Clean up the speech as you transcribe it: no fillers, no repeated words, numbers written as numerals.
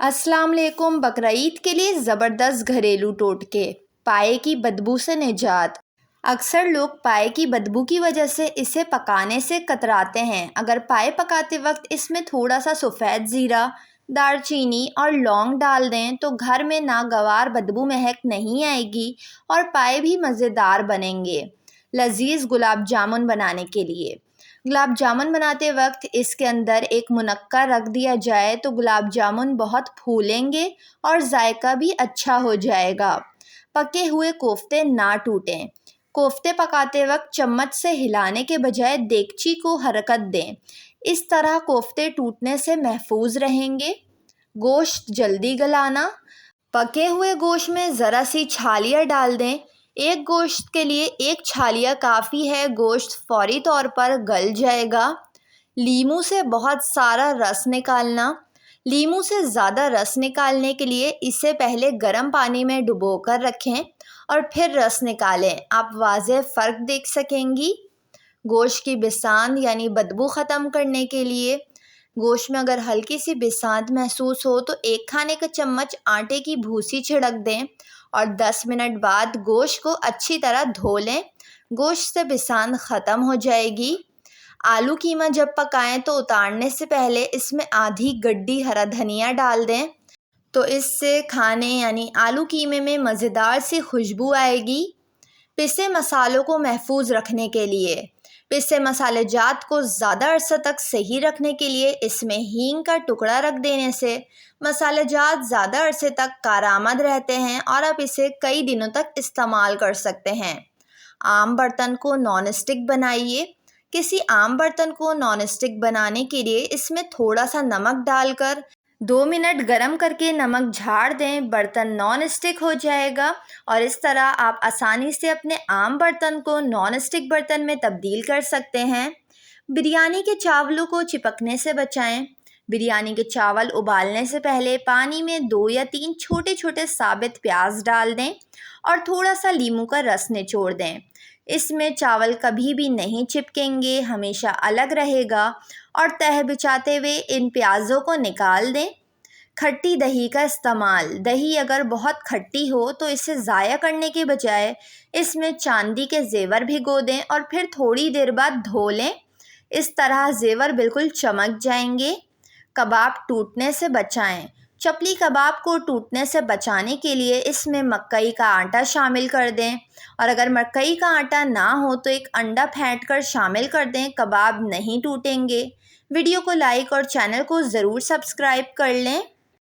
अस्सलाम वालेकुम। बकरीद के लिए ज़बरदस्त घरेलू टोटके। पाए की बदबू से निजात। अक्सर लोग पाए की बदबू की वजह से इसे पकाने से कतराते हैं। अगर पाए पकाते वक्त इसमें थोड़ा सा सफ़ेद ज़ीरा, दालचीनी और लौंग डाल दें तो घर में नागवार बदबू महक नहीं आएगी और पाए भी मज़ेदार बनेंगे। लजीज गुलाब जामुन बनाने के लिए गुलाब जामुन बनाते वक्त इसके अंदर एक मुनक्का रख दिया जाए तो गुलाब जामुन बहुत फूलेंगे और जायका भी अच्छा हो जाएगा। पके हुए कोफ्ते ना टूटें। कोफ्ते पकाते वक्त चम्मच से हिलाने के बजाय देगची को हरकत दें। इस तरह कोफ्ते टूटने से महफूज रहेंगे। गोश्त जल्दी गलाना। पके हुए गोश्त में ज़रा सी छालियाँ डाल दें। एक गोश्त के लिए एक छालिया काफ़ी है, गोश्त फौरी तौर पर गल जाएगा। लीमू से बहुत सारा रस निकालना। लीमू से ज़्यादा रस निकालने के लिए इसे पहले गर्म पानी में डुबोकर रखें और फिर रस निकालें। आप वाज़ेह फ़र्क देख सकेंगी। गोश्त की बिसात यानी बदबू ख़त्म करने के लिए गोश्त में अगर हल्की सी बिसात महसूस हो तो एक खाने का चम्मच आटे की भूसी छिड़क दें और 10 मिनट बाद गोश्त को अच्छी तरह धो लें। गोश्त से बिसात ख़त्म हो जाएगी। आलू कीमा जब पकाएं तो उतारने से पहले इसमें आधी गड्डी हरा धनिया डाल दें तो इससे खाने यानी आलू कीमे में मज़ेदार सी खुशबू आएगी। पिसे मसालों को महफूज रखने के लिए पिसे मसाले जात को ज़्यादा अरसा तक सही रखने के लिए इसमें हींग का टुकड़ा रख देने से मसाले जात ज़्यादा अरसे तक कारआमद रहते हैं और आप इसे कई दिनों तक इस्तेमाल कर सकते हैं। आम बर्तन को नॉन स्टिक बनाइए। किसी आम बर्तन को नॉन स्टिक बनाने के लिए इसमें थोड़ा सा नमक डालकर 2 मिनट गरम करके नमक झाड़ दें। बर्तन नॉन स्टिक हो जाएगा और इस तरह आप आसानी से अपने आम बर्तन को नॉन स्टिक बर्तन में तब्दील कर सकते हैं। बिरयानी के चावलों को चिपकने से बचाएं। बिरयानी के चावल उबालने से पहले पानी में 2 या 3 छोटे छोटे साबित प्याज डाल दें और थोड़ा सा लीमू का रस निचोड़ दें। इसमें चावल कभी भी नहीं चिपकेंगे, हमेशा अलग रहेगा और तह बिछाते हुए इन प्याज़ों को निकाल दें। खट्टी दही का इस्तेमाल। दही अगर बहुत खट्टी हो तो इसे ज़ाया करने के बजाय इसमें चांदी के जेवर भिगो दें और फिर थोड़ी देर बाद धो लें। इस तरह जेवर बिल्कुल चमक जाएंगे। कबाब टूटने से बचाएं। चपली कबाब को टूटने से बचाने के लिए इसमें मकई का आटा शामिल कर दें और अगर मकई का आटा ना हो तो एक अंडा फेंट कर शामिल कर दें। कबाब नहीं टूटेंगे। वीडियो को लाइक और चैनल को ज़रूर सब्सक्राइब कर लें।